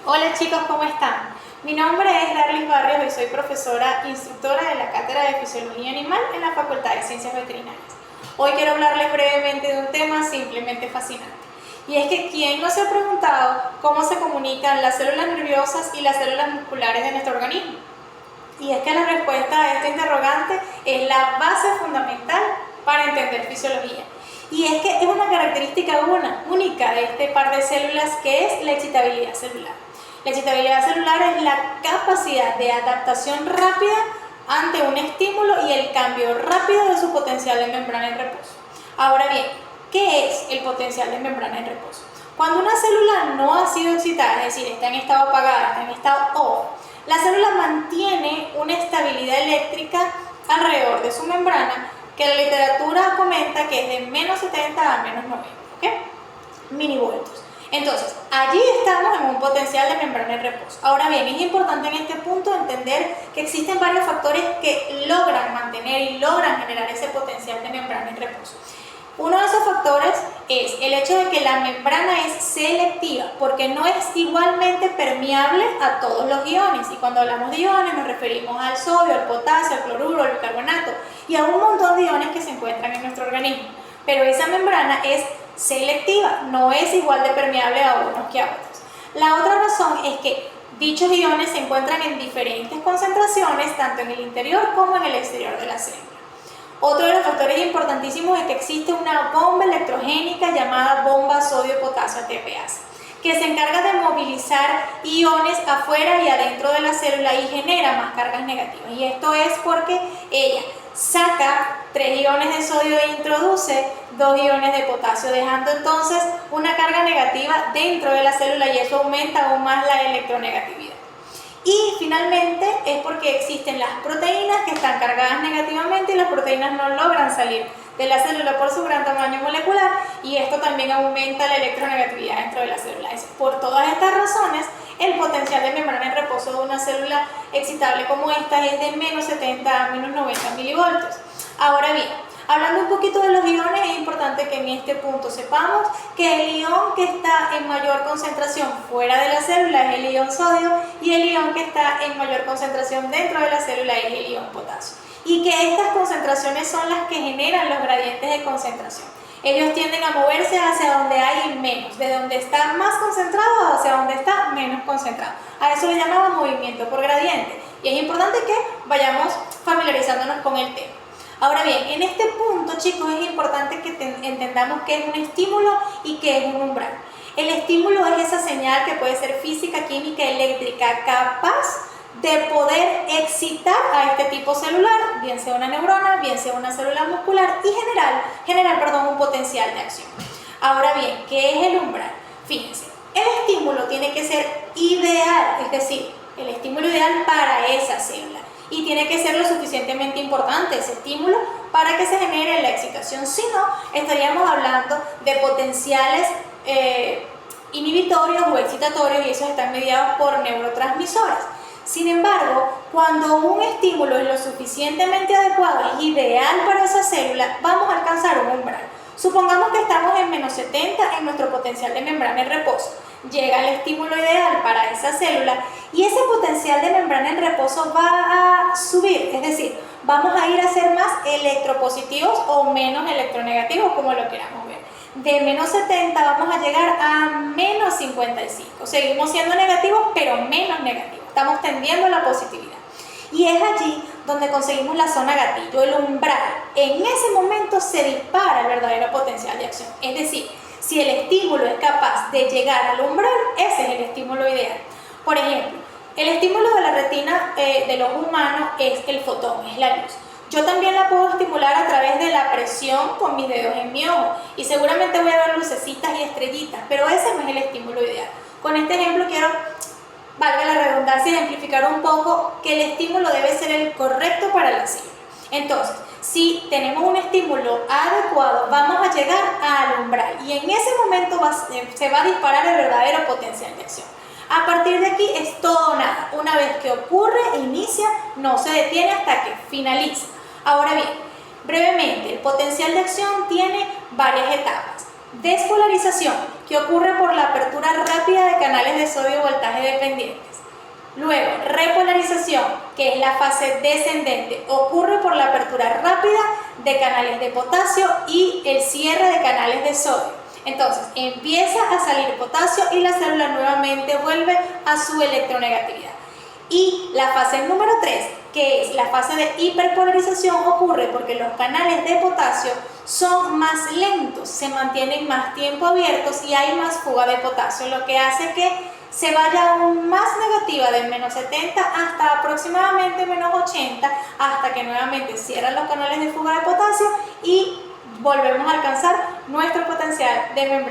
Hola chicos, ¿cómo están? Mi nombre es Darlis Barrios y soy profesora instructora de la Cátedra de Fisiología Animal en la Facultad de Ciencias Veterinarias. Hoy quiero hablarles brevemente de un tema simplemente fascinante. Y es que ¿quién no se ha preguntado cómo se comunican las células nerviosas y las células musculares de nuestro organismo? Y es que la respuesta a este interrogante es la base fundamental para entender fisiología. Y es que es una característica única de este par de células que es la excitabilidad celular. La excitabilidad celular es la capacidad de adaptación rápida ante un estímulo y el cambio rápido de su potencial de membrana en reposo. Ahora bien, ¿qué es el potencial de membrana en reposo? Cuando una célula no ha sido excitada, es decir, está en estado apagada, está en estado off, la célula mantiene una estabilidad eléctrica alrededor de su membrana que la literatura comenta que es de menos 70 a menos 90, ¿ok? Milivoltios. Entonces, allí estamos en un potencial de membrana en reposo. Ahora bien, es importante en este punto entender que existen varios factores que logran mantener y logran generar ese potencial de membrana en reposo. Uno de esos factores es el hecho de que la membrana es selectiva, porque no es igualmente permeable a todos los iones. Y cuando hablamos de iones nos referimos al sodio, al potasio, al cloruro, al bicarbonato y a un montón de iones que se encuentran en nuestro organismo. Pero esa membrana es selectiva, no es igual de permeable a unos que a otros. La otra razón es que dichos iones se encuentran en diferentes concentraciones, tanto en el interior como en el exterior de la célula. Otro de los factores importantísimos es que existe una bomba electrogénica llamada bomba sodio-potasio ATPase, que se encarga de movilizar iones afuera y adentro de la célula y genera más cargas negativas. Y esto es porque ella saca 3 iones de sodio e introduce 2 iones de potasio, dejando entonces una carga negativa dentro de la célula y eso aumenta aún más la electronegatividad. Y finalmente es porque existen las proteínas que están cargadas negativamente y las proteínas no logran salir de la célula por su gran tamaño molecular y esto también aumenta la electronegatividad dentro de la célula. Por todas estas razones, el potencial de membrana en reposo de una célula excitable como esta es de menos 70 a menos 90 milivoltios. Ahora bien, hablando un poquito de los iones, es importante que en este punto sepamos que el ion que está en mayor concentración fuera de la célula es el ion sodio y el ion que está en mayor concentración dentro de la célula es el ion potasio. Y que estas concentraciones son las que generan los gradientes de concentración. Ellos tienden a moverse hacia donde hay menos, de donde está más concentrado hacia donde está menos concentrado. A eso le llamamos movimiento por gradiente y es importante que vayamos familiarizándonos con el tema. Ahora bien, en este punto, chicos, es importante que entendamos qué es un estímulo y qué es un umbral. El estímulo es esa señal que puede ser física, química, eléctrica, capaz de poder excitar a este tipo celular, bien sea una neurona, bien sea una célula muscular y generar un potencial de acción. Ahora bien, ¿qué es el umbral? Fíjense, el estímulo tiene que ser ideal, es decir, el estímulo ideal para esa célula. Y tiene que ser lo suficientemente importante ese estímulo para que se genere la excitación. Si no, estaríamos hablando de potenciales inhibitorios o excitatorios y esos están mediados por neurotransmisores. Sin embargo, cuando un estímulo es lo suficientemente adecuado, es ideal para esa célula, vamos a alcanzar un umbral. Supongamos que estamos en menos 70 en nuestro potencial de membrana en reposo. Llega el estímulo ideal para esa célula y ese potencial de membrana en reposo va a subir, es decir, vamos a ir a ser más electropositivos o menos electronegativos, como lo queramos ver. De menos 70 vamos a llegar a menos 55. Seguimos siendo negativos, pero menos negativos. Estamos tendiendo a la positividad. Y es allí donde conseguimos la zona gatillo, el umbral. En ese momento se dispara el verdadero potencial de acción. Es decir, si el estímulo es capaz de llegar al umbral, ese es el estímulo ideal. Por ejemplo, el estímulo de la retina del ojo humano es el fotón, es la luz. Yo también la puedo estimular a través de la presión con mis dedos en mi ojo y seguramente voy a ver lucecitas y estrellitas, pero ese no es el estímulo ideal. Con este ejemplo quiero, valga la redundancia, ejemplificar un poco que el estímulo debe ser el correcto para la célula. Entonces, si tenemos un estímulo adecuado, vamos a llegar al umbral y en ese momento se va a disparar el verdadero potencial de acción. A partir de aquí es todo o nada. Una vez que ocurre, inicia, no se detiene hasta que finaliza. Ahora bien, brevemente, el potencial de acción tiene varias etapas. Despolarización, que ocurre por la apertura rápida de canales de sodio voltaje dependientes. Luego, repolarización, que es la fase descendente, ocurre por la apertura rápida de canales de potasio y el cierre de canales de sodio. Entonces, empieza a salir potasio y la célula nuevamente vuelve a su electronegatividad. Y la fase número 3, que es la fase de hiperpolarización, ocurre porque los canales de potasio son más lentos, se mantienen más tiempo abiertos y hay más fuga de potasio, lo que hace que se vaya aún más negativa de menos 70 hasta aproximadamente menos 80, hasta que nuevamente cierran los canales de fuga de potasio y volvemos a alcanzar nuestro potencial de membrana.